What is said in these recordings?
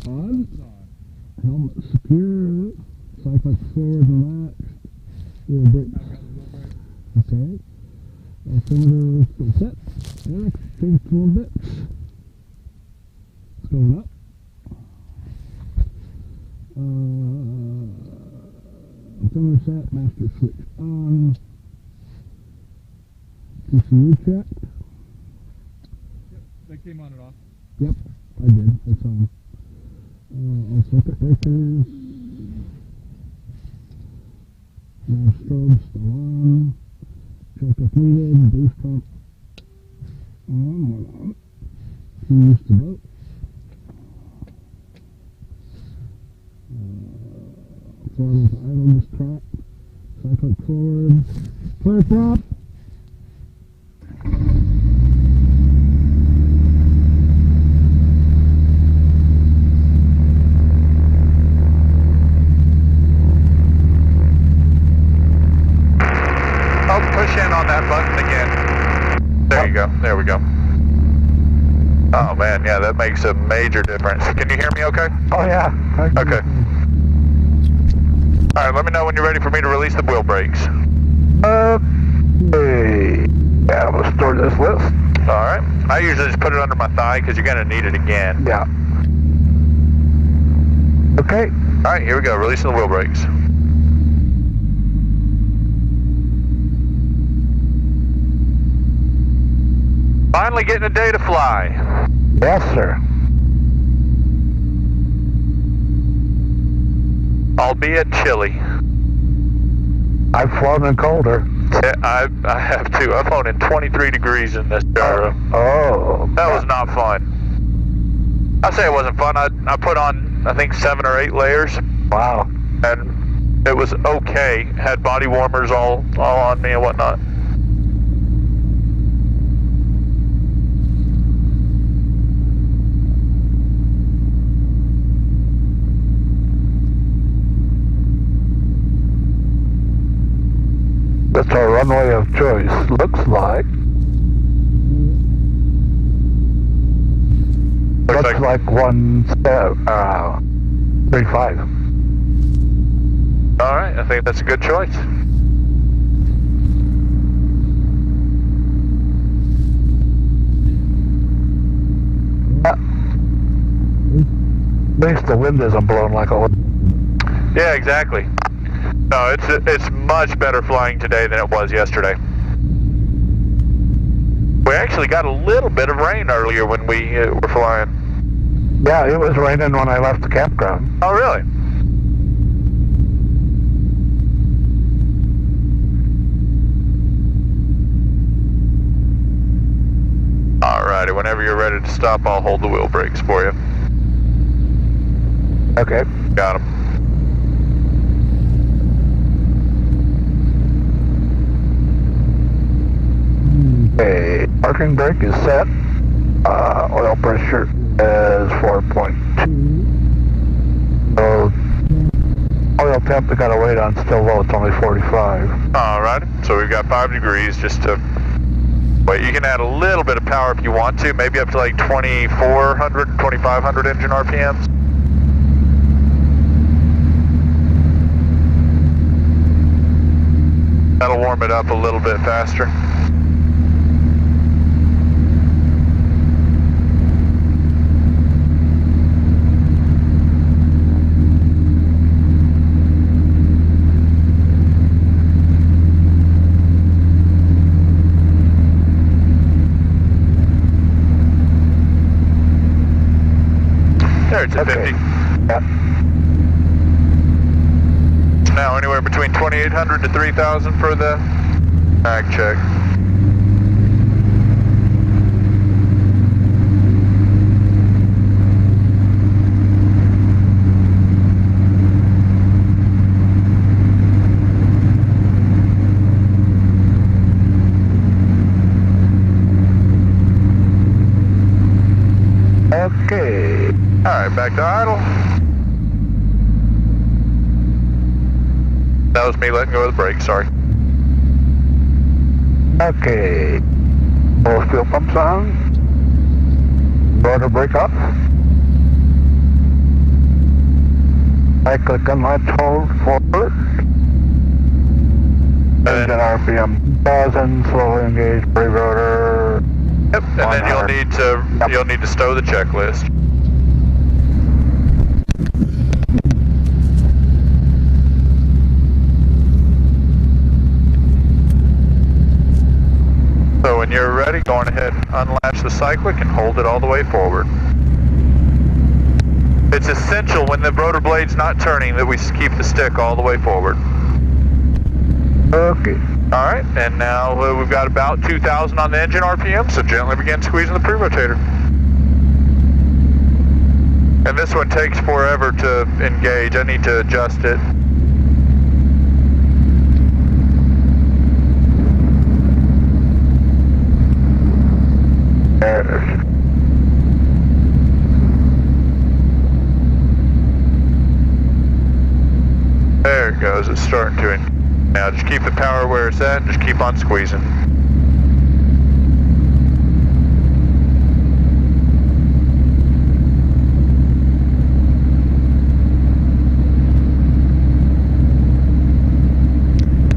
on. Helmet secure. Cyclic forward relaxed. Wheel brakes. Okay. Altimeter still set. Eric, changed a little bit. It's going up. Altimeter set. Master switch on. CFU checked. Yep, they came on and off. Yep, I did. I saw them. All circuit breakers. Now strobe still on. Check if needed. Boost pump on. Hold on. Keys to boat. Throttle to idle this track. Cyclic forward. Clear prop. There we go. Oh man, yeah, that makes a major difference. Can you hear me okay? Oh yeah. Okay. Alright, let me know when you're ready for me to release the wheel brakes. Okay. Yeah, let's store this list. Alright. I usually just put it under my thigh because you're going to need it again. Yeah. Okay. Alright, here we go. Releasing the wheel brakes. Finally getting a day to fly. Yes, sir. Albeit chilly. I've flown in colder. Yeah, I have too. I've flown in 23 degrees in this gyro. Oh. That was not fun. I say it wasn't fun. I put on, I think, 7 or 8 layers. Wow. And it was okay. Had body warmers all on me and whatnot. That's our runway of choice, looks like. Looks like 135. Alright, I think that's a good choice. At least the wind isn't blowing like a... Yeah, exactly. No, it's much better flying today than it was yesterday. We actually got a little bit of rain earlier when we were flying. Yeah, it was raining when I left the campground. Oh, really? Alrighty, whenever you're ready to stop, I'll hold the wheel brakes for you. Okay. Got them. Okay, parking brake is set. Oil pressure is 4.2. So, oil temp we gotta wait on still low, it's only 45. Alright, so we've got 5 degrees just to wait. You can add a little bit of power if you want to, maybe up to like 2,400, 2,500 engine RPMs. That'll warm it up a little bit faster. There, it's at 50. Yeah. Now anywhere between 2,800 to 3,000 for the mag check. Okay. Alright, back to idle. That was me letting go of the brake, sorry. Okay. Both fuel pumps on. Rotor brake off. Cyclic inlet hold forward. Engine RPM 1000, slowly engage pre-rotor. Yep, and then you'll need to stow the checklist. So when you're ready, go on ahead and unlatch the cyclic and hold it all the way forward. It's essential when the rotor blade's not turning that we keep the stick all the way forward. Okay. Alright, and now we've got about 2,000 on the engine RPM, so gently begin squeezing the pre-rotator. And this one takes forever to engage. I need to adjust it. There it goes, it's starting to. Now just keep the power where it's at and just keep on squeezing.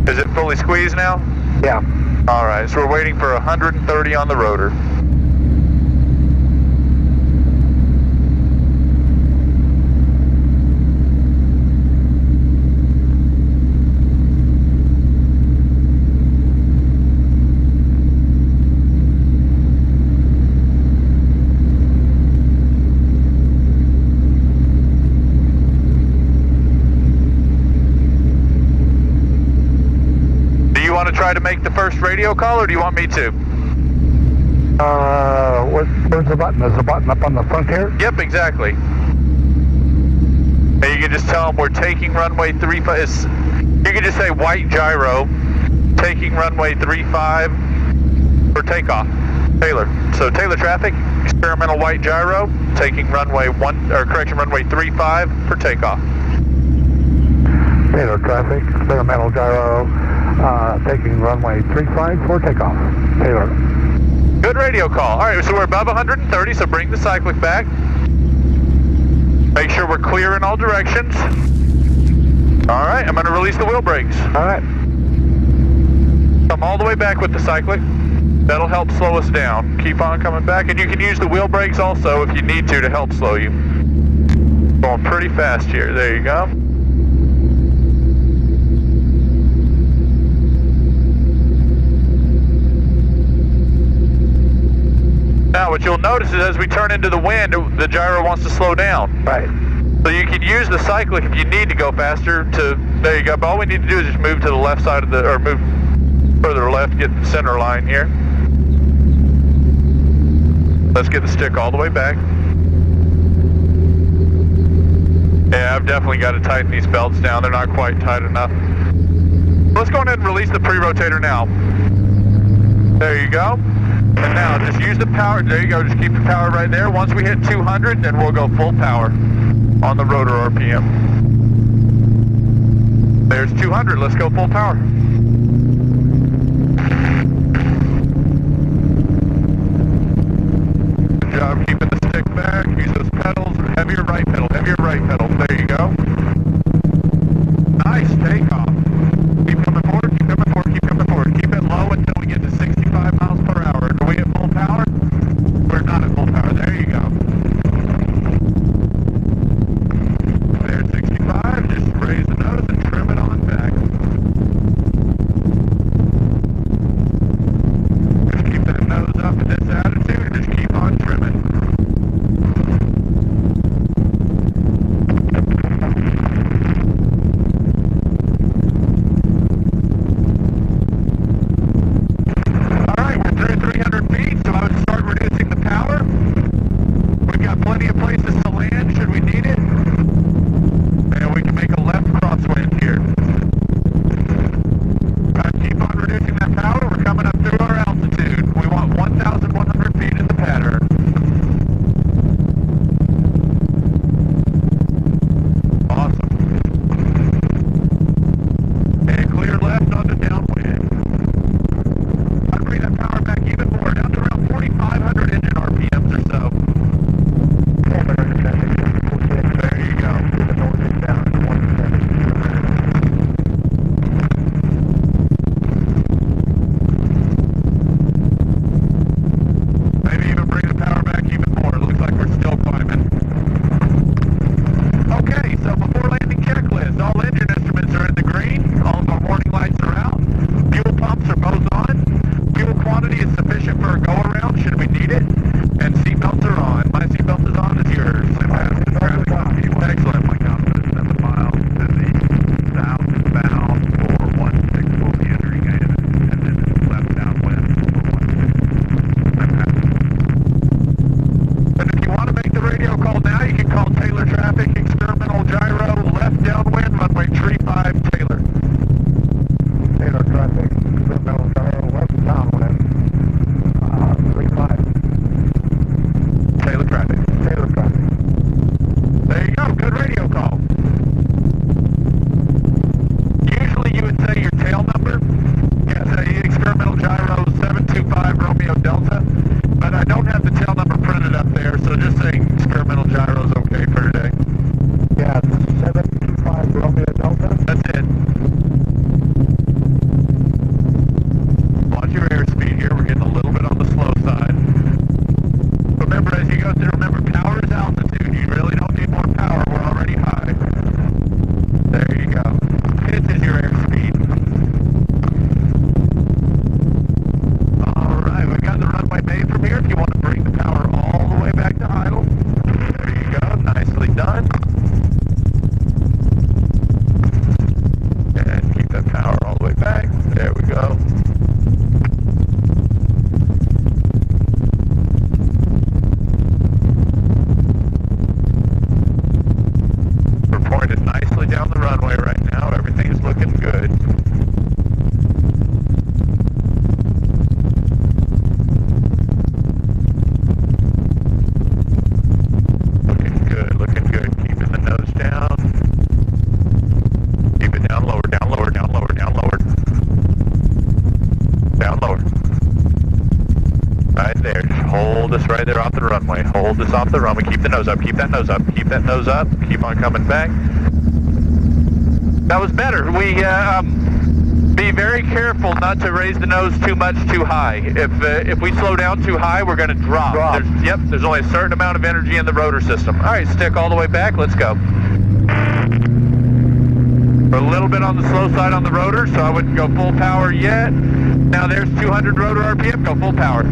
Is it fully squeezed now? Yeah. Alright, so we're waiting for 130 on the rotor. Try to make the first radio call, or do you want me to? Where's the button? Is the button up on the front here? Yep, exactly. And you can just tell them we're taking runway 35. You can just say white gyro, taking runway 35 for takeoff. Taylor. So Taylor traffic, experimental white gyro, taking runway runway 35 for takeoff. Taylor traffic, experimental gyro. Taking runway 35 for takeoff. Taylor. Good radio call. Alright, so we're above 130, so bring the cyclic back. Make sure we're clear in all directions. Alright, I'm going to release the wheel brakes. Alright. Come all the way back with the cyclic. That'll help slow us down. Keep on coming back, and you can use the wheel brakes also if you need to help slow you. Going pretty fast here. There you go. Now what you'll notice is as we turn into the wind, the gyro wants to slow down. Right. So you can use the cyclic if you need to go faster there you go. But all we need to do is just move to the left side or move further left, get the center line here. Let's get the stick all the way back. Yeah, I've definitely got to tighten these belts down. They're not quite tight enough. Let's go ahead and release the pre-rotator now. There you go. And now, just use the power. There you go. Just keep the power right there. Once we hit 200, then we'll go full power on the rotor RPM. There's 200. Let's go full power. Good job keeping the stick back. Use those pedals. Heavier right pedal. Heavier right pedal. There you go. Nice takeoff. Keep coming forward. Keep coming forward. Keep coming forward. Keep it low until we get to 65 miles per hour. Are we at full power? We're not at full power. There you go. There's 65. Just raise the nose and trim it on back. Just keep that nose up at this attitude and just keep on trimming. Romeo Delta, but I don't have the tail number printed up there, so just saying experimental gyro is okay for today. Yeah, 725 Romeo Delta. That's it. Watch your airspeed here. We're getting a little bit on the slow side. Remember, as you go through, remember, power is altitude. You really don't need more power. We're already high. There you go. Pitch is your airspeed. All right, we got the runway made from here. If you want to bring the power all the way back to idle. There you go. Nicely done. And keep that power all the way back. There we go. We're pointed nicely down the runway right now. Everything is looking good. Looking good, looking good. Keeping the nose down. Keep it down lower, down lower, down lower, down lower. Down lower. Right there. Hold us right there off the runway. Hold us off the runway. Keep the nose up. Keep that nose up. Keep that nose up. Keep on coming back. That was better. We be very careful not to raise the nose too much too high. If we slow down too high, we're going to drop. There's only a certain amount of energy in the rotor system. All right, stick all the way back. Let's go. We're a little bit on the slow side on the rotor, so I wouldn't go full power yet. Now there's 200 rotor RPM. Go full power.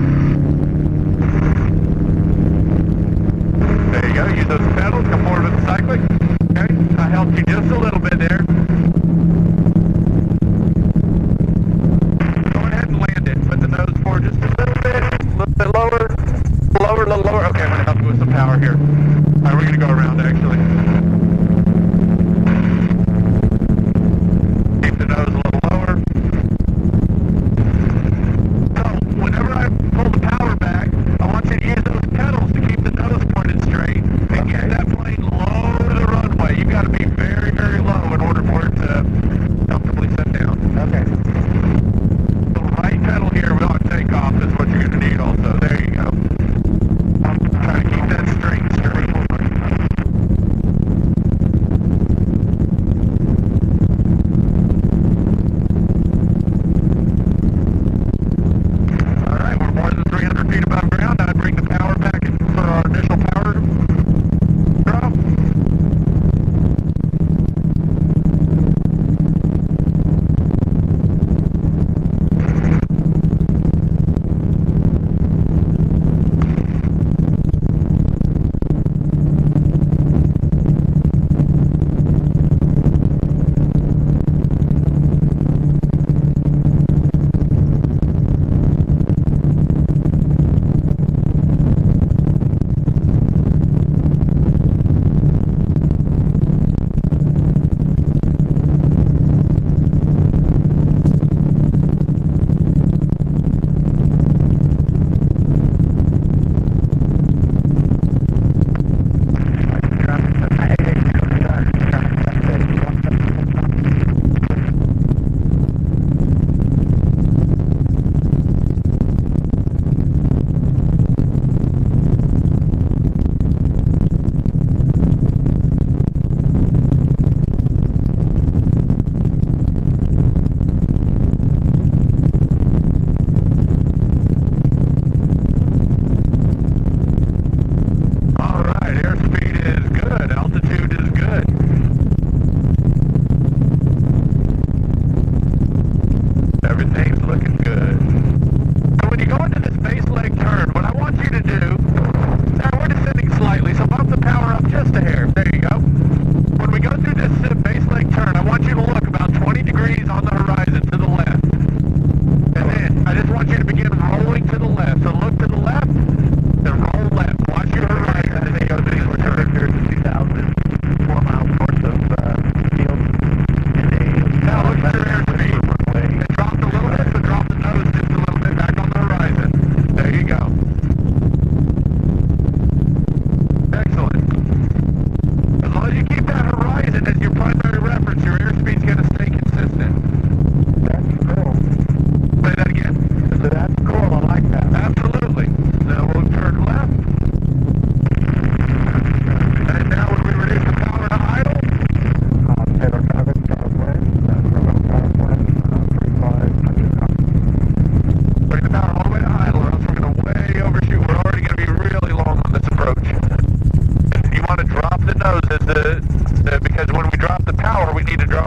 There you go. Use those pedals. Come forward with the cyclic. Okay. I helped you just a little bit there. Go ahead and land it. Put the nose forward just a little bit lower. Lower, a little lower. Okay, I'm going to help you with some power here. All right, we're going to go around actually. Keep the nose a little lower. So, whenever I pull the power back, I want you to use those pedals to keep the nose pointed straight and get that plane low to the runway. You've got to be very, very low in order for it to comfortably set down. Okay. The right pedal here on takeoff is what you're going to need also. There you go. Try to keep that straight.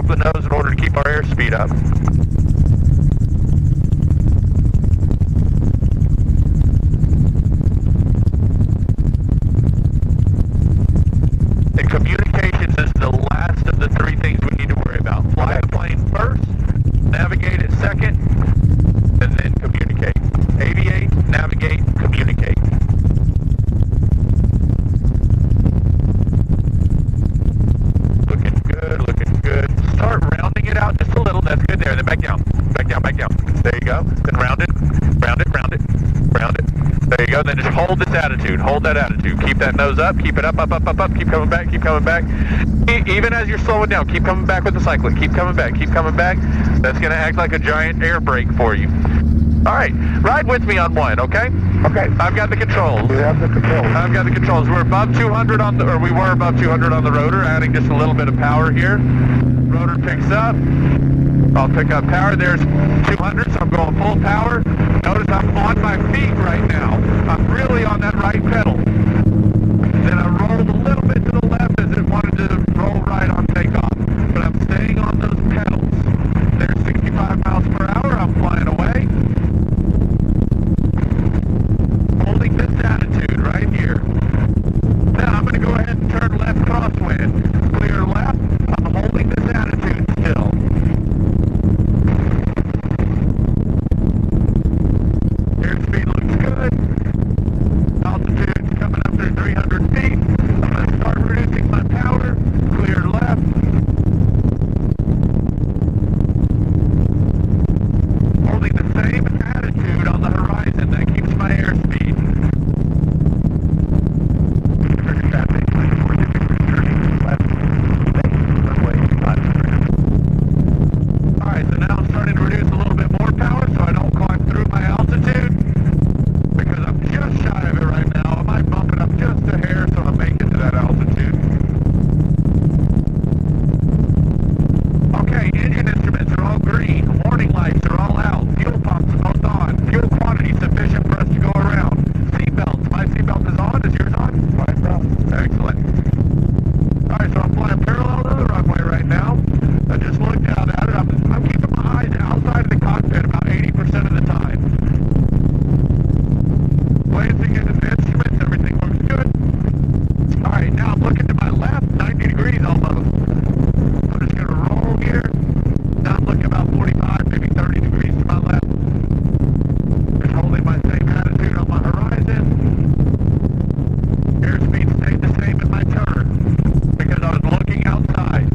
off the nose in order to keep our airspeed up. And communications is the last of the three things we need to worry about. Fly the plane first, navigate it second, and then communicate. Aviate, navigate, communicate. Looking good, looking good. Start rounding it out just a little. That's good there. Then back down. Back down, back down. There you go. Then round it, round it, round it, round it. There you go. Then just hold this attitude. Hold that attitude. Keep that nose up. Keep it up, up, up, up, up. Keep coming back. Keep coming back. Even as you're slowing down, keep coming back with the cycling. Keep coming back. Keep coming back. That's going to act like a giant air brake for you. All right. Ride with me on one, okay? Okay. I've got the controls. You have the controls. I've got the controls. We're above 200 on the, or we were above 200 on the rotor, adding just a little bit of power here. Rotor picks up. I'll pick up power. There's 200, so I'm going full power. Notice I'm on my feet right now. I'm really on that right pedal. Then I rolled a little bit to the left as it wanted to roll right on takeoff. But I'm staying on those pedals. There's 65 miles per hour. I'm flying away. Holding this attitude right here. Now I'm going to go ahead and turn left crosswind. Clear left. I'm holding this attitude still. Airspeed looks good. Altitude's coming up to 300 feet. I'm going to start reducing my power. Clear left. Holding the same attitude on the horizon. That keeps my airspeed. Alright, so now I'm starting to reduce a little bit more power so I don't climb through my altitude. Because I'm just shy of it right now. I might bump it up just a hair so I make it to that altitude. Okay, engine instruments are all green. Warning lights are all out. Fuel pumps both on. Fuel quantity sufficient for us to go around. Seatbelts. My seatbelt is on. Is yours on? Mine. Excellent. Alright, so I'm flying parallel to the runway right now. I just looked out at it. I'm keeping my eyes outside of the cockpit about 80% of the time. Glancing into the instruments, everything looks good. Alright, now I'm looking to my left, 90 degrees almost. I'm just going to roll here. Now I'm looking about 45, maybe 30 degrees to my left. Just holding my same attitude on my horizon. Airspeed stayed the same in my turn because I was looking outside.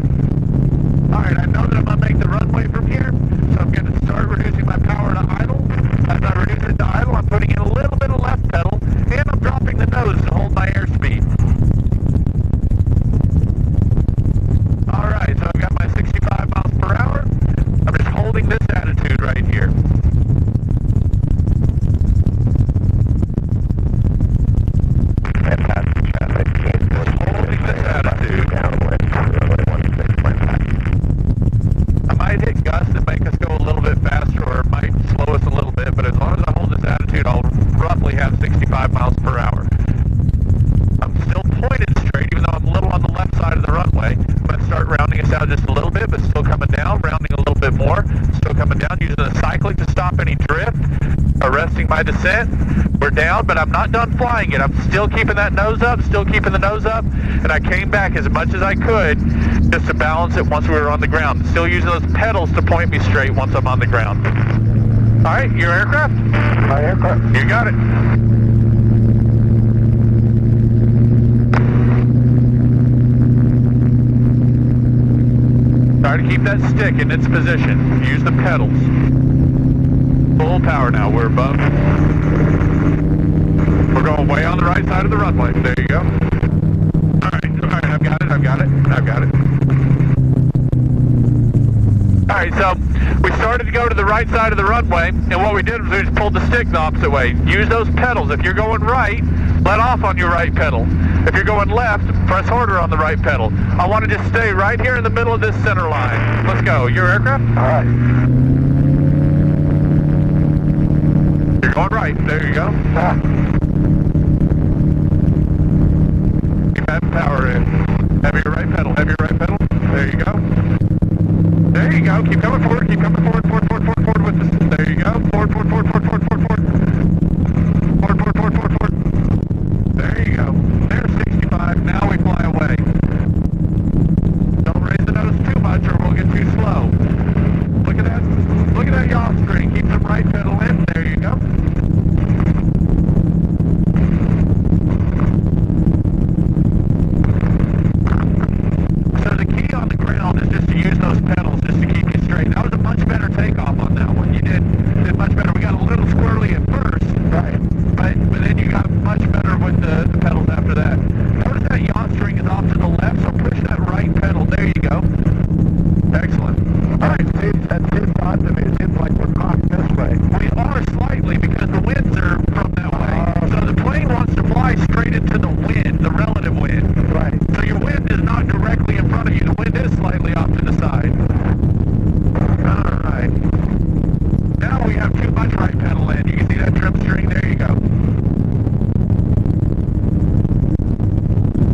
Alright, I know that I'm going to make the runway from here, so I'm going to start reducing my power to idle. As I reduce it to idle, I'm putting in a little bit of left pedal, and I'm dropping the nose to hold my airspeed. Alright, so I've got my 65 miles per hour. I'm just holding this attitude right here. Holding this attitude. I might hit gusts that make us go a little bit faster, or it might slow us a little bit, but as long as I hold this attitude, I'll roughly have 65 miles per hour. I'm still pointed straight, even though I'm a little on the left side of the runway. I'm going to start rounding us out just a little bit, but still coming down, rounding a little bit more, still coming down, using the cycling to stop any drift, arresting my descent. We're down, but I'm not done flying it. I'm still keeping that nose up, still keeping the nose up, and I came back as much as I could just to balance it once we were on the ground. Still using those pedals to point me straight once I'm on the ground. All right, your aircraft? My aircraft. You got it. Try to keep that stick in its position. Use the pedals. Full power now. We're above. We're going way on the right side of the runway. There you go. All right, I've got it, I've got it, I've got it. All right, so we started to go to the right side of the runway, and what we did was we just pulled the stick the opposite way. Use those pedals. If you're going right, let off on your right pedal. If you're going left, press harder on the right pedal. I want to just stay right here in the middle of this center line. Let's go. Your aircraft? All right. You're going right. There you go. Keep that power in. Have your right pedal. Have your right pedal. There you go. go. Keep coming forward. Keep coming forward. Forward with us. There you go. Forward. Forward. There you go. There's 65. Now we fly away. Don't raise the nose too much or we'll get too slow. Look at that. Look at that yaw string. Keep the right pedal in. There you go. So the key on the ground is just to use those pedals just to keep you straight. That was a much better takeoff on that one. You did much better. We got a little squirrely at first, right? But then you got much better with the pedals after that. Notice that yaw string is off to the left, so push that right pedal. There you go. Excellent. All right, that seems odd to me. It seems like we're cocked this way. We are slightly because the winds are from that way. So the plane wants to fly straight into the wind, the relative wind. Right. So your wind is not directly in front of you. The wind is slightly off to the side. All right. Now we have too much right pedal in. You can see that trim string. There you go.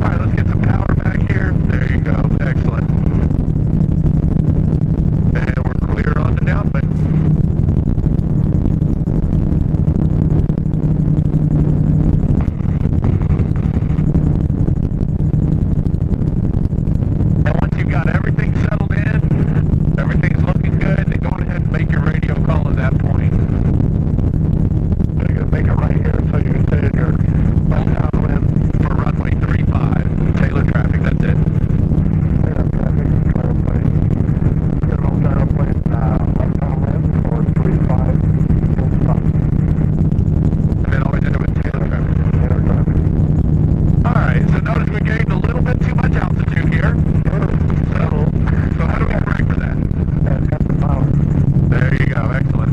All right, let's get some power back here. There you go. Excellent. And we're clear on the downwind. And once you've got everything settled in, everything's looking good, then go ahead and make your radio call at that point. So you're going to make it right here so you can stay in your downwind for runway 35. Taylor traffic, that's it. Taylor traffic, Gyroplane. General Gyroplane, left downwind for 35, full stop. And then always end it with Taylor traffic. Taylor traffic. Alright, so notice we gained a little bit too much altitude here. So how do we correct for that? Got the power. There you go, excellent.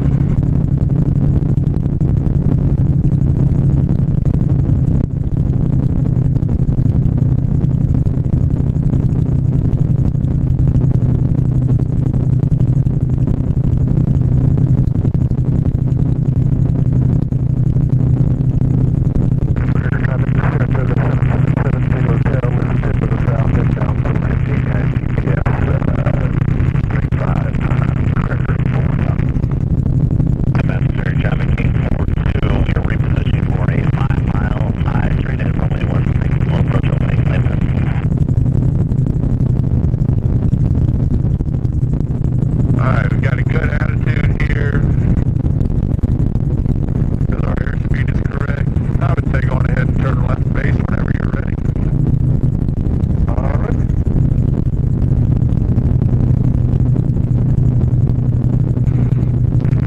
Alright, we got a good attitude here. Because our airspeed is correct. I would say go on ahead and turn left base whenever you're ready. Alright.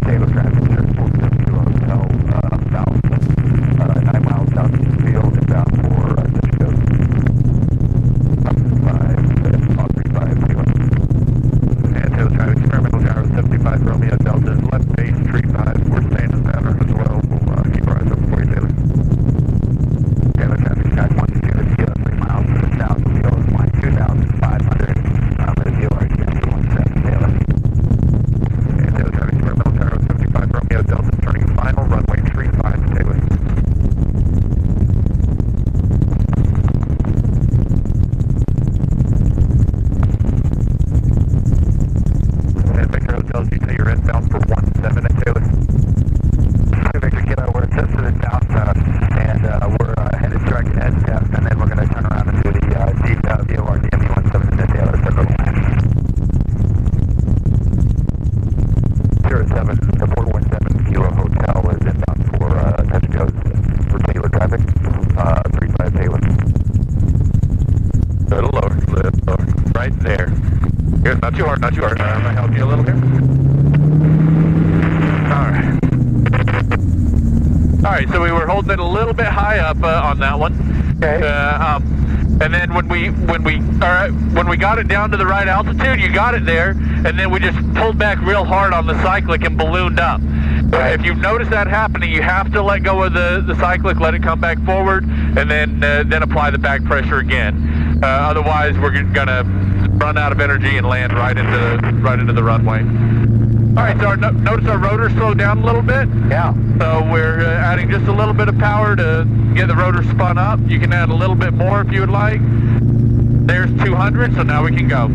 Taylor traffic here, 470 Hotel, south, 9 miles south of the field and down for Dayton. 35, and Taylor traffic, experimental gyro 75 Romeo Delta, left base 35. We're staying in pattern as well. We'll keep our eyes open for you, Taylor. Taylor traffic, sky 120, 3 miles south of the field, line 2,500. Let it deal RTM 17 Taylor. And Taylor traffic, experimental gyro 75 Romeo Delta, turning final, runway 35 Taylor. And Victor Hotels, you say you're inbound for 17 at Taylor? Victor Kilo, we're testing it down and we're headed direct ahead test, and then we're going to turn around and do the deep VOR DME 17 at Taylor circle land. 07, the 417 Kilo Hotel is inbound for touch and goes for Taylor traffic, 35 Taylor. Little lower, right there. Here, not too hard, not too hard. I'm going to help you a little here. Alright, so we were holding it a little bit high up on that one. Okay. And then when we got it down to the right altitude, you got it there, and then we just pulled back real hard on the cyclic and ballooned up. Right. If you've noticed that happening, you have to let go of the cyclic, let it come back forward, and then apply the back pressure again. Otherwise, we're gonna run out of energy and land right into the runway. All right, so notice our rotor slowed down a little bit. Yeah. So we're adding just a little bit of power to get the rotor spun up. You can add a little bit more if you would like. There's 200, so now we can go.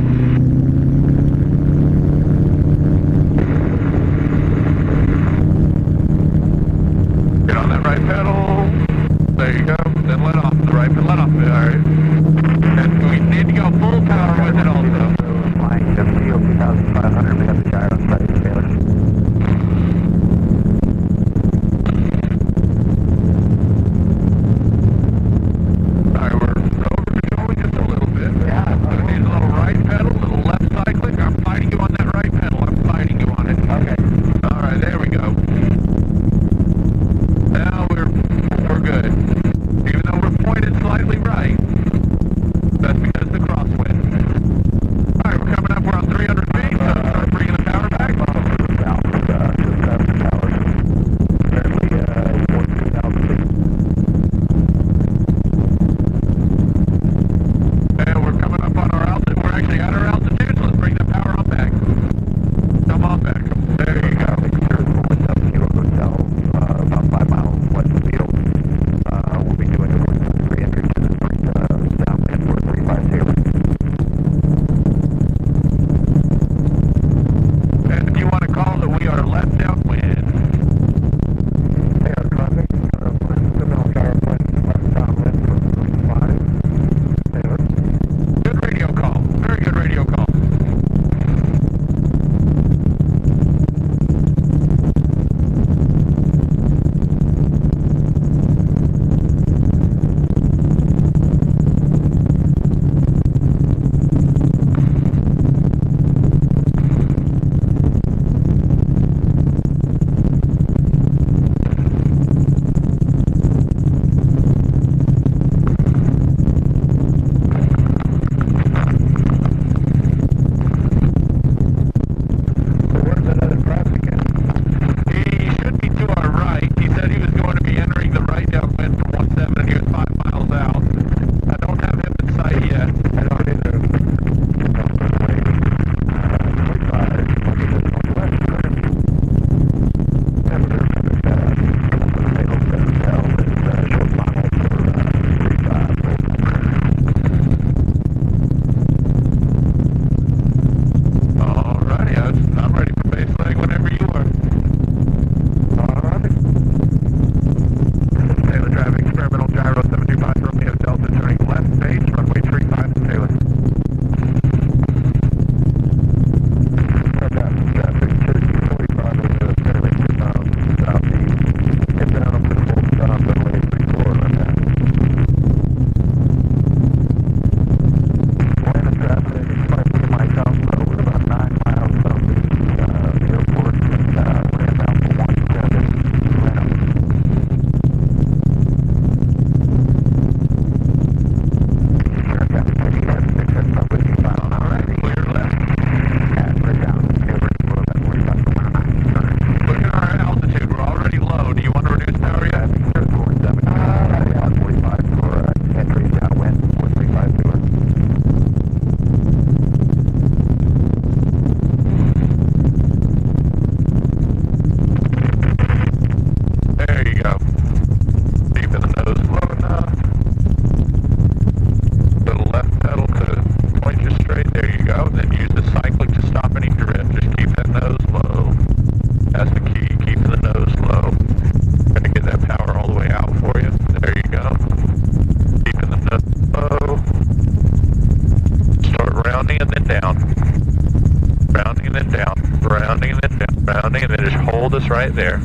us right there.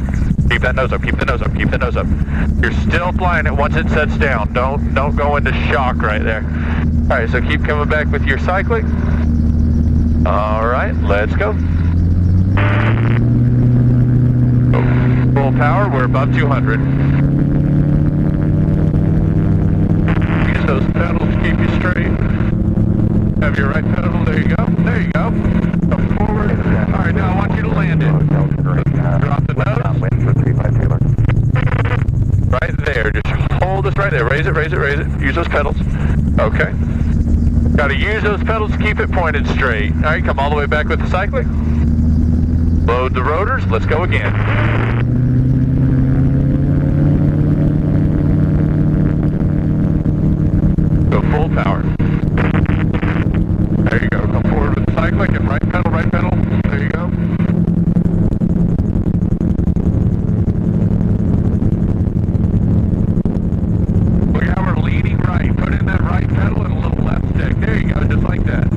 Keep that nose up, keep the nose up, keep the nose up. You're still flying it once it sets down. Don't go into shock right there. All right, so keep coming back with your cyclic. All right, let's go. Full power, we're above 200. Use those pedals to keep you straight. Have your right pedal, there you go, there you go. Come forward. All right, now I want you to land it. Drop the nose. Right there, just hold this right there. Raise it, raise it, raise it. Use those pedals. Okay. Got to use those pedals to keep it pointed straight. All right, come all the way back with the cyclic. Load the rotors. Let's go again. Go full power. There you go. Come forward with the cyclic and right pedal, right pedal. There you go. Look how we're leaning right. Put in that right pedal and a little left stick. There you go, just like that.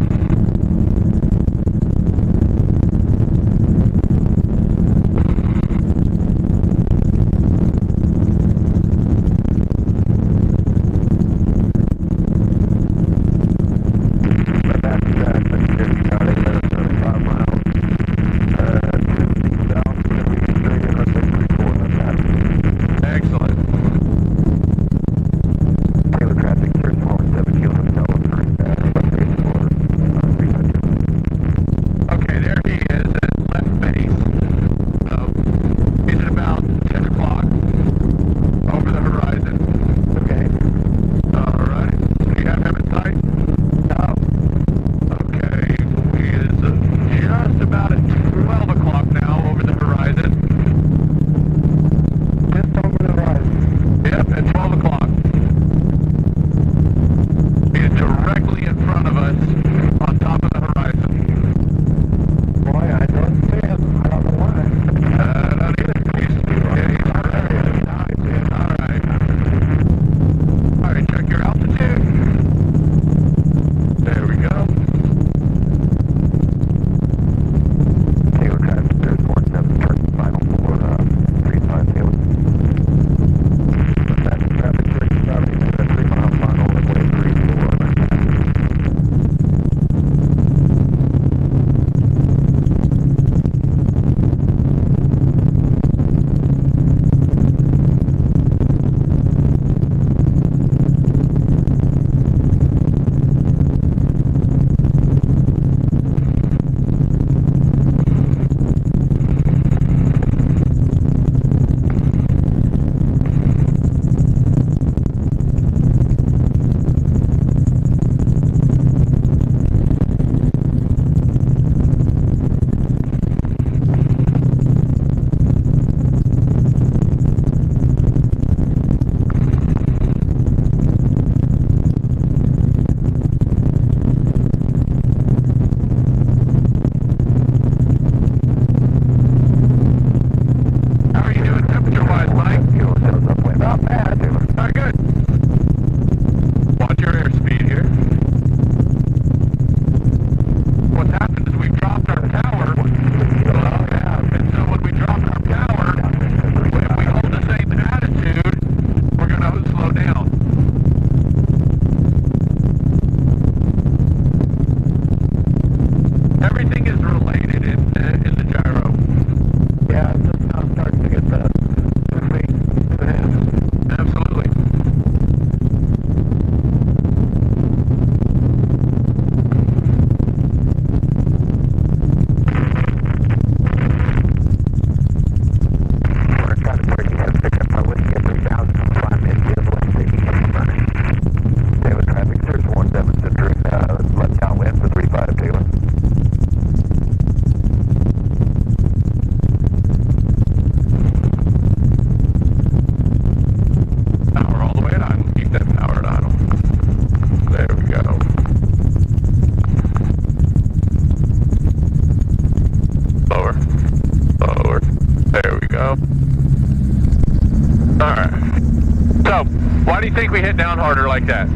Why do you think we hit down harder like that?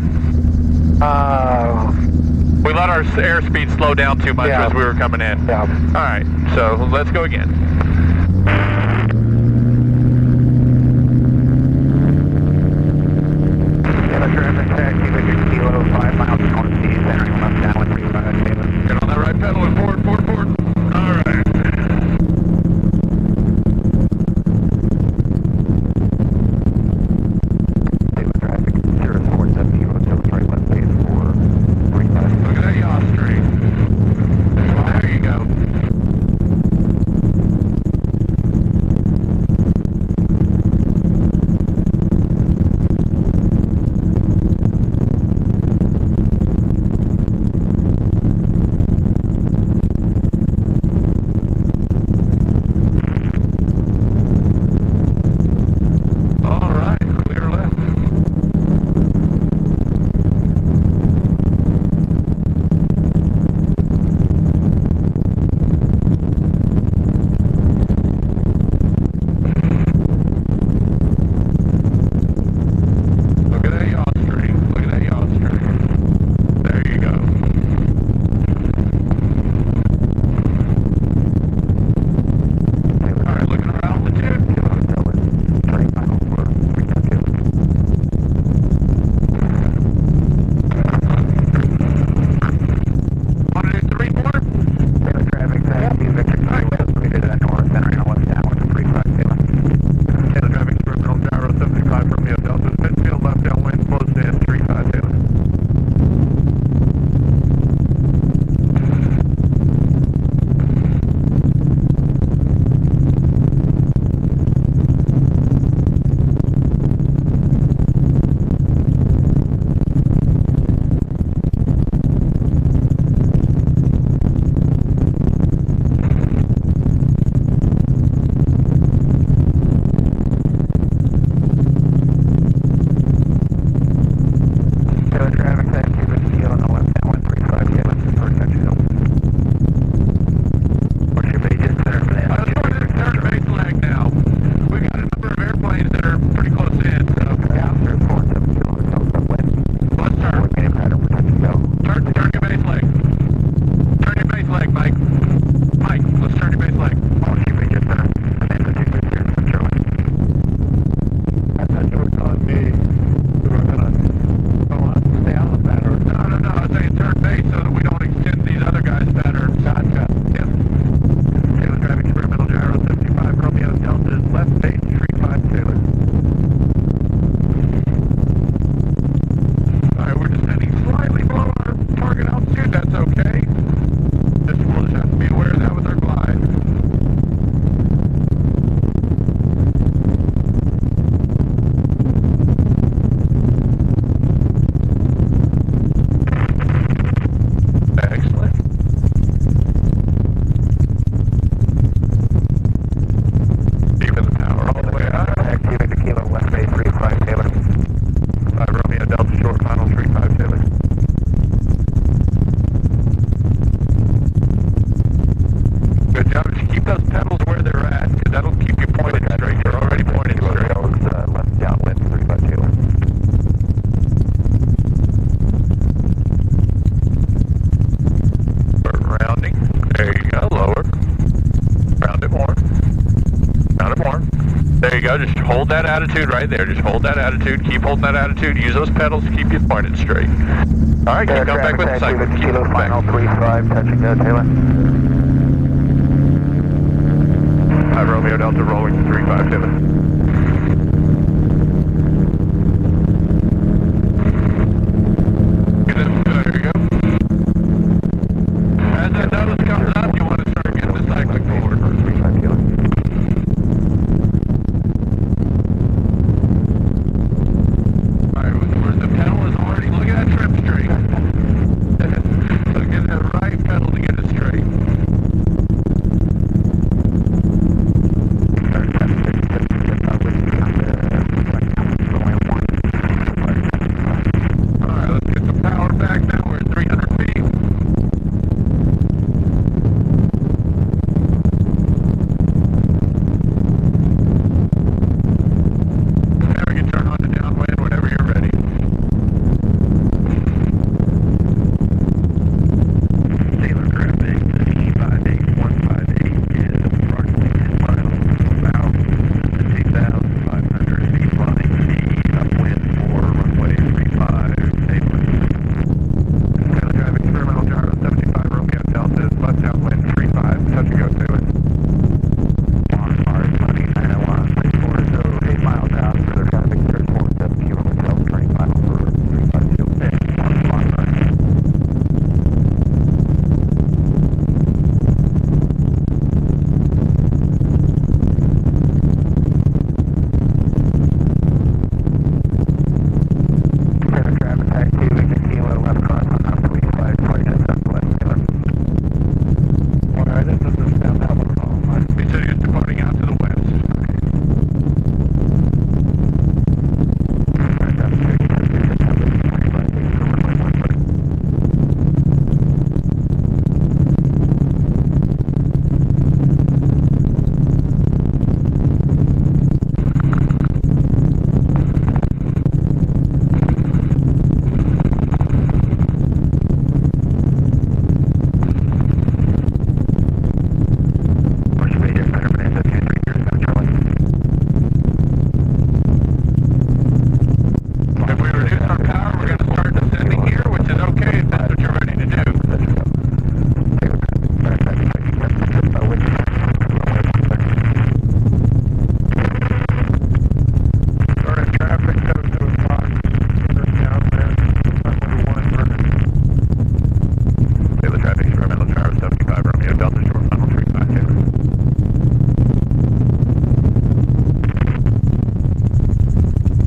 We let our airspeed slow down too much as we were coming in. Yeah. All right, so let's go again. There you go, just hold that attitude right there. Just hold that attitude, keep holding that attitude. Use those pedals to keep you pointed straight. Alright, keep going back with the cycle. Keep Kilo going final back. 35, touch and go, Taylor. Romeo Delta rolling to 35, Taylor. There you go. As that nose comes up, you want to start getting the cyclic forward. 35 Taylor. Alright, where's the pedal is already, look at that trip straight. Look at that right pedal to get it straight. Alright, let's get some power back now. We're at 300 feet. Now we can turn on the downwind whenever you're ready. Taylor traffic, the 58158 is approximately 10 miles south to 2,500 feet flying speed, upwind for runway 35, Taylor. Taylor driving experimental gyro 75 Romeo Delta is left downwind 35. Touch and go, Taylor. On Mars, money 901, 34, so 8 miles out, further traffic 347 kilo hotel, turning final for 3526 on Mars. Taylor traffic, taxi, Victor Kilo, left cross on House 25, pointing at southwest, Taylor. Alright, this is the south outlook call. He said he was departing out to the west. Alright, that's 32 September 25, for runway 15. Push radio center Bonanza 230, now Charlie. If we reduce our power, we're going to start descending here, which is okay if that's what you're ready to do. Current traffic, 7 o'clock. Downwind, runway 1, Taylor traffic, experimental gyro 75 Romeo Delta, short final 35, Taylor.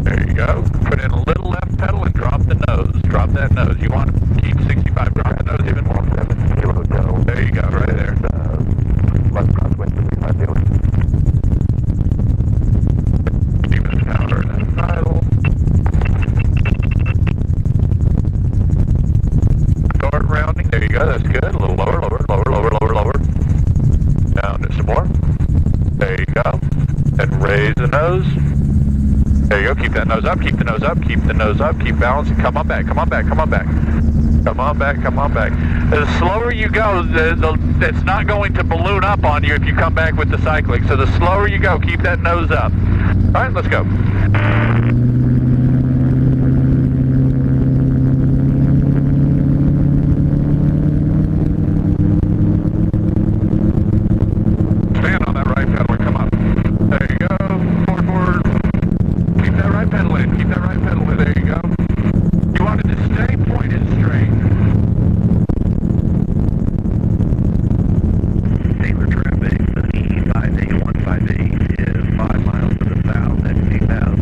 There you go. Put in a little left pedal and drop the nose. Drop that nose. You want to keep 65. Drop the nose even more. There you go, right there. Left crosswind 35 Taylor. Keep the power in that throttle. Start rounding. There you go. That's good. A little lower, lower, lower, lower, lower, lower. Down to some more. There you go. And raise the nose. There you go. Keep that nose up. Keep the nose up. Keep the nose up. Keep balancing. Come on back. Come on back. Come on back. Come on back. Come on back. The slower you go, it's not going to balloon up on you if you come back with the cyclic. So the slower you go, keep that nose up. All right, let's go. Stand on that right pedal and come up. There you go. Forward, forward. Keep that right pedal in. Keep that right pedal in. There you go. You want it to stay pointed straight. Taylor traffic, the 58158 is 5 miles to the south at 2,000.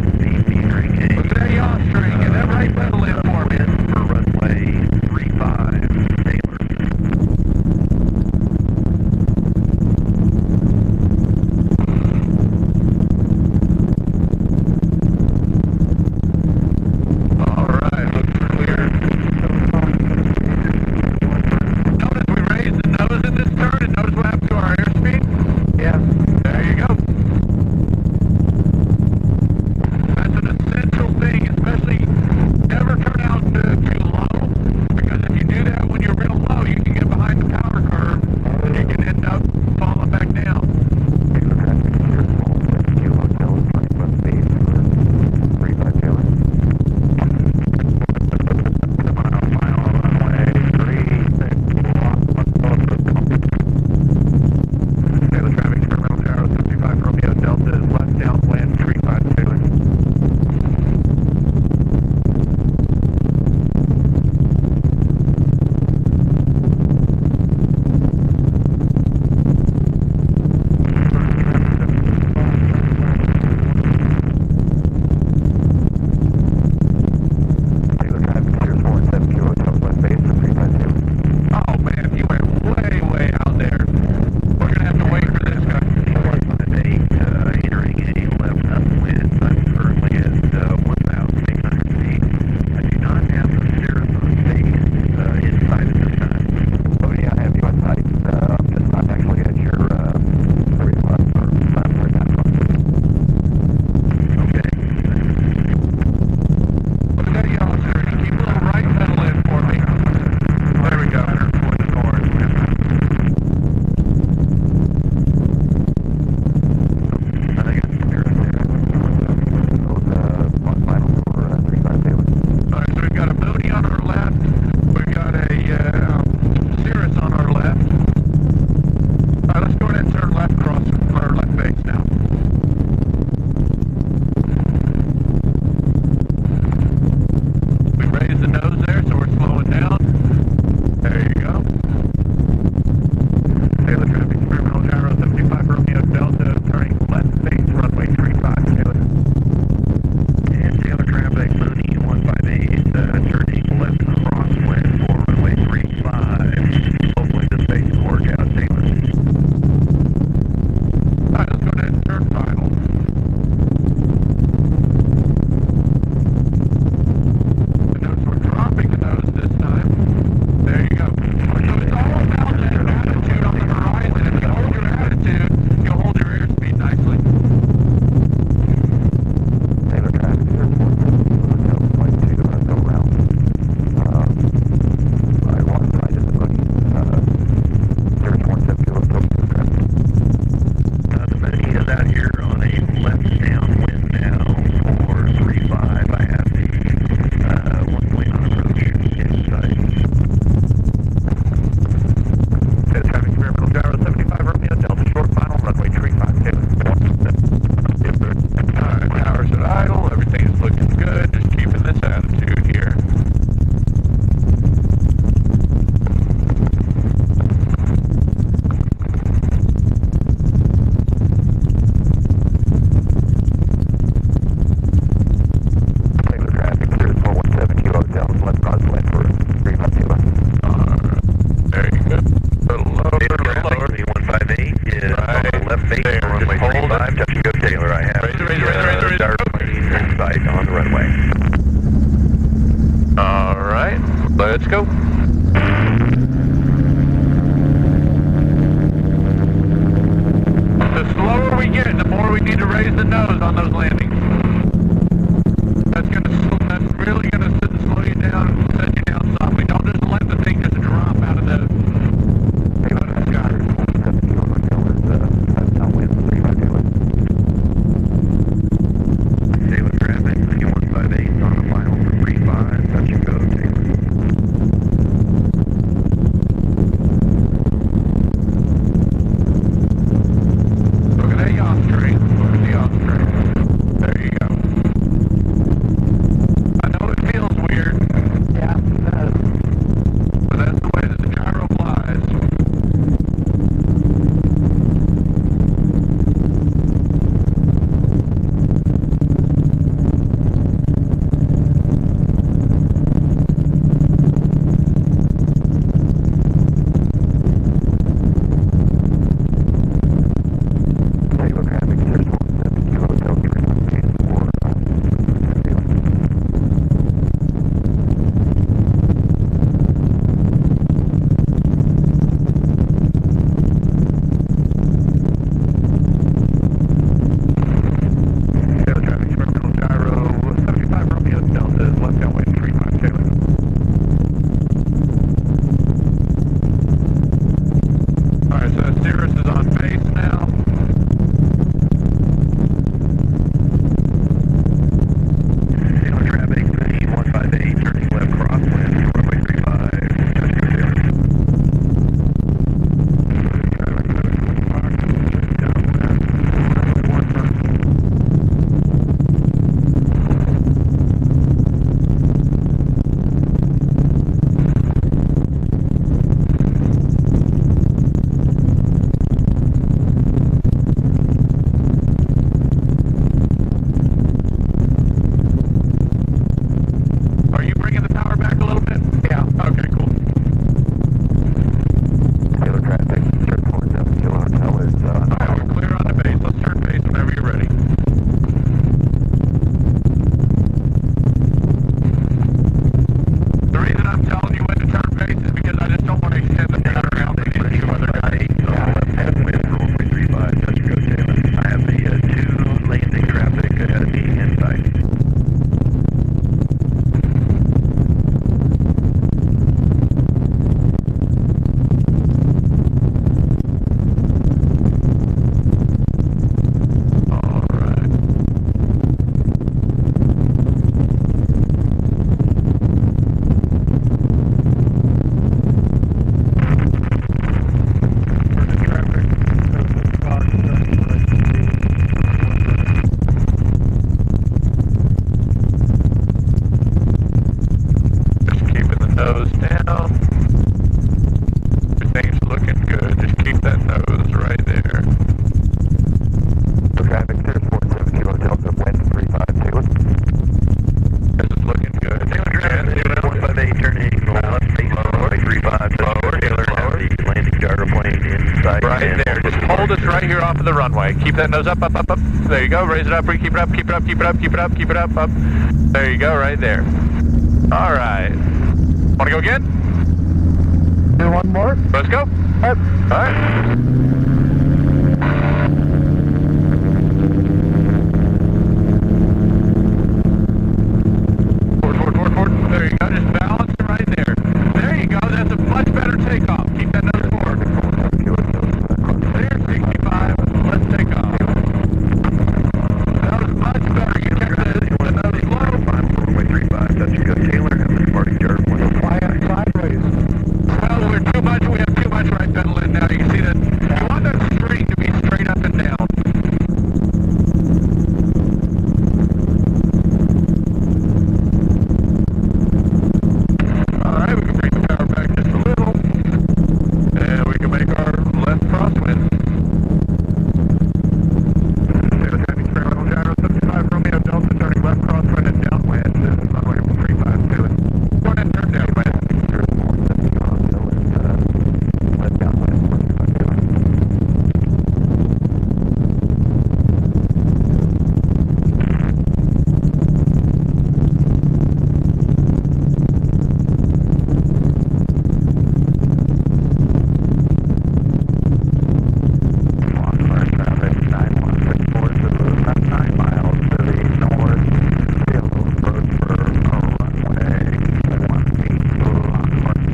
of the runway. Keep that nose up, up, up, up. There you go. Raise it up, keep it up, keep it up, keep it up, keep it up, keep it up, up. There you go, right there. All right. Want to go again? Do one more. Let's go. All right. There you go, just balance it right there. There you go, that's a much better takeoff. Keep that nose forward. There's 65, let's take off. That was much better. You kept the nose low. Runway 35, that's a good Taylor, and the departing Gyroplane. Fly out sideways. Well, we have too much right pedal in now. You can see that you want that string to be straight up and down. Alright, we can bring the power back just a little, and we can make our left crosswind. Traffic terminal gyro 75 Romeo Delta turning left crosswind and downwind. This is runway 35 to it. Go ahead and turn downwind. Left downwind, 45 to it. Authorized traffic 9164 to the left 9 miles to the north. Field approach for runway 18 authorized.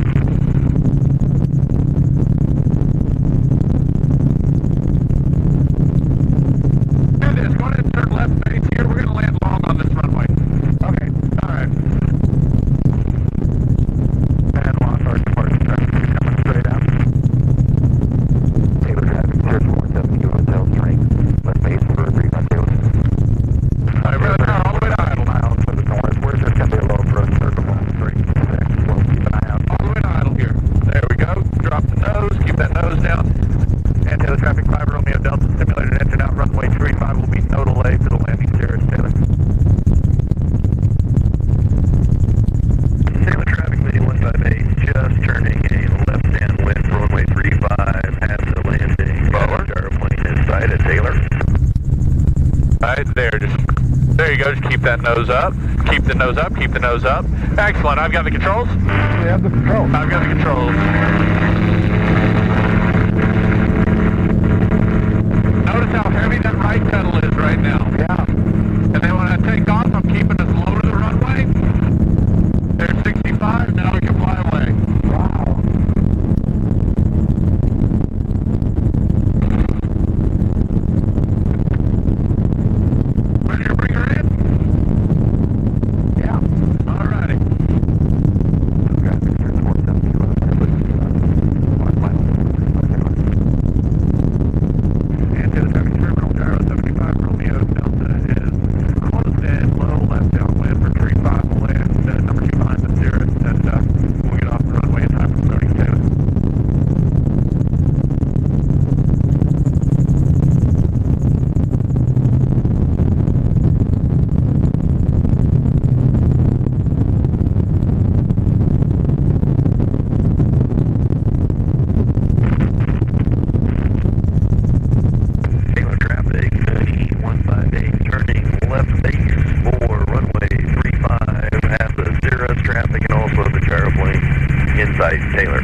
Do this. Go ahead and turn left base here. We're going to land long on this runway. Okay. Alright. And authorized departure traffic coming straight out. Taylor traffic 0472 Hotel turning left base for 35 Taylor. Alright, we're going all the way to idle. Miles to the north. Where's this going to be a low approach circle on 36? We'll keep an eye out. All the way to idle here. There we go. Drop the nose. Keep that nose down. And Taylor traffic 5 Romeo Delta simulated engine out runway 35 will be no delay for the landing cirrus, Taylor. Taylor traffic Mini 158 just turning a left downwind runway 35 has the landing. Forward. Gyroplane is sighted, Taylor. Right there, there you go. Just keep that nose up. Keep the nose up. Keep the nose up. Excellent. I've got the controls. We have the control. I've got the controls. Notice how heavy that right pedal is right now. Yeah. And then when I take off, I'm keeping us low to the runway. There's 65. Now we can fly away. Wow. Ready to bring her in? Yeah. Alrighty. Traffic 0472 1 mile. And to the traffic terminal, gyro 75 Romeo Delta is closed in, low left downwind for 35 will land, number 2 behind the cirrus, and we'll get off the runway in time for loading, Taylor. Taylor traffic 158 turning left base for runway 35 has the cirrus traffic and also the gyroplane inside Taylor.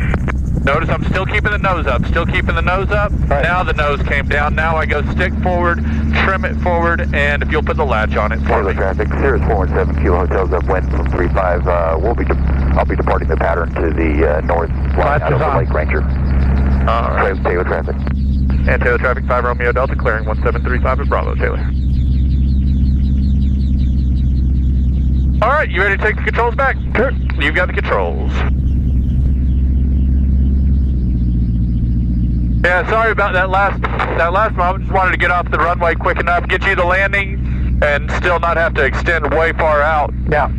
Notice I'm still keeping the nose up, still keeping the nose up. Right. Now the nose came down. Now I go stick forward, trim it forward, and if you'll put the latch on it for Taylor me. traffic, Cirrus 417 Kilo Hotels upwind from 35. I'll be departing the pattern to the north line out of the Lake Ranger. All right. Taylor traffic. And Taylor traffic 5 Romeo Delta clearing 1735 at Bravo, Taylor. All right, you ready to take the controls back? Sure. You've got the controls. Yeah, sorry about that last moment. Just wanted to get off the runway quick enough, get you the landing, and still not have to extend way far out. Yeah.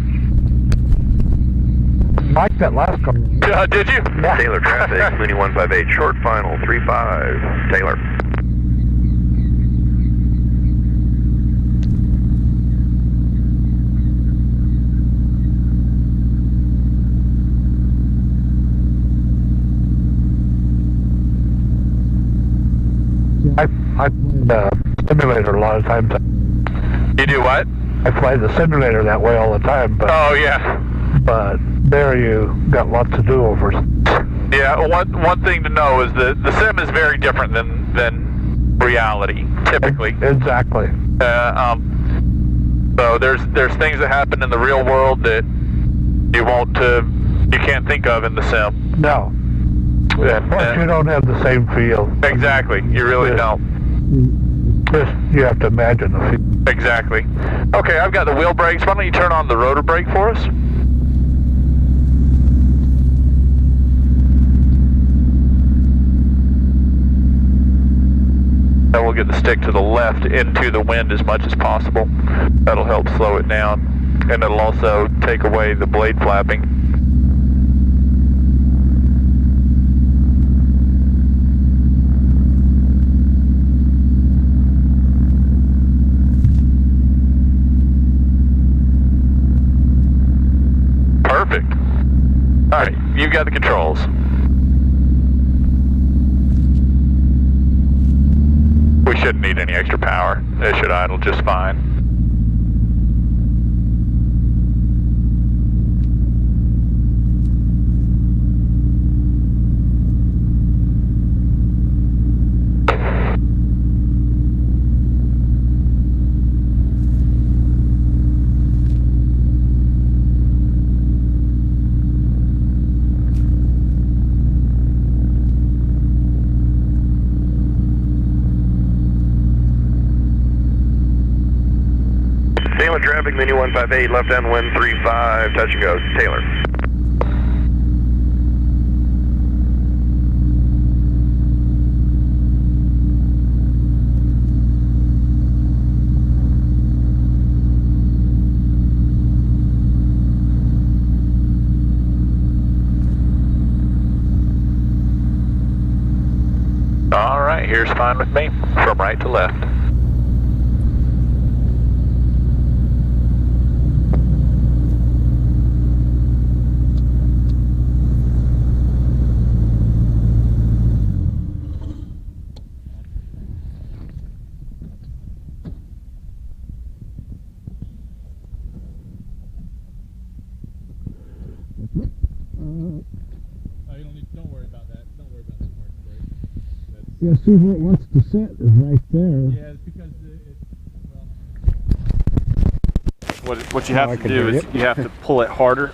Like that last car. Did you? Yeah. Taylor traffic, Mooney 158, short final 35, Taylor. I the simulator a lot of times. You do what? I fly the simulator that way all the time, but Oh, yeah. but there you got lots of do-overs. Yeah, one thing to know is that the sim is very different than reality, typically. Exactly. So there's things that happen in the real world that you can't think of in the sim. No. Plus you don't have the same feel. Exactly, you really don't. Just, you have to imagine the feel. Exactly. Okay, I've got the wheel brakes. Why don't you turn on the rotor brake for us? Then we'll get the stick to the left into the wind as much as possible. That'll help slow it down. And it'll also take away the blade flapping. Perfect. All right, you've got the controls. We shouldn't need any extra power. It should idle just fine. Taylor traffic, menu 158, left downwind 35, touch and go. Taylor. All right, here's fine with me, from right to left. Don't worry about that. Don't worry about that mark brake. Yeah, see where it wants to sit is right there. Yeah, it's because What you have to do is you have to pull it harder,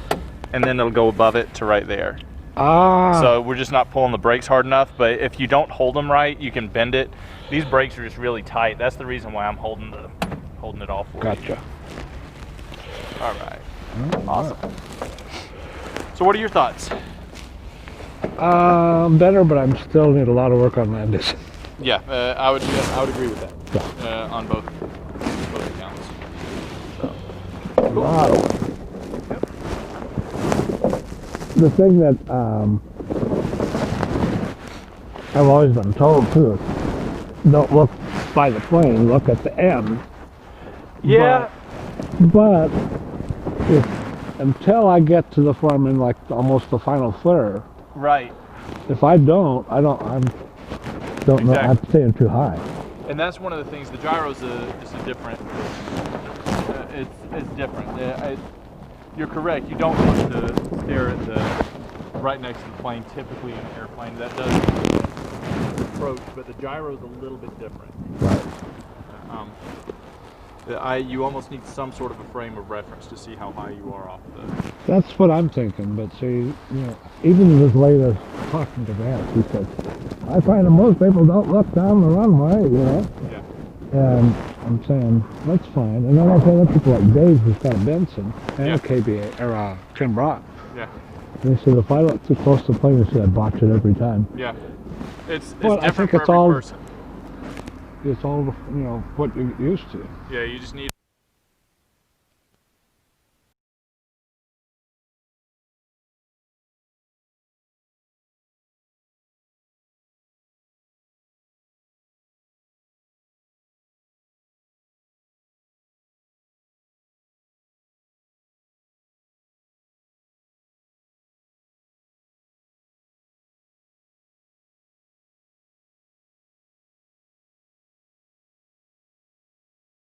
and then it'll go above it to right there. Ah. So we're just not pulling the brakes hard enough, but if you don't hold them right, you can bend it. These brakes are just really tight. That's the reason why I'm holding it off for you. Gotcha. All right. Awesome. So what are your thoughts? Better, but I'm still need a lot of work on landings. Yeah, I would agree with that. Yeah. On both accounts. So. Cool. The thing that I've always been told too is don't look by the plane, look at the end. Yeah. But until I get to the form in like almost the final flare. Right. If I don't know. I'm staying too high. And that's one of the things. The gyro is a different. It's different. You're correct. You don't want to stare at the right next to the plane. Typically in an airplane, that does approach, but the gyro is a little bit different. Right. You almost need some sort of a frame of reference to see how high you are off the. That's what I'm thinking, but see, even this later talking to Vance, he said, I find that most people don't look down the runway, Yeah. And I'm saying, that's fine. And then I say, look people like Dave, who's got a Benson, and Yeah. a KBA, or Tim Brock. Yeah. And he said, if I look too close to the plane, he said, I botch it every time. Yeah. It's Well, I different think for it's every all- person. It's all, what you're used to. Yeah, you just need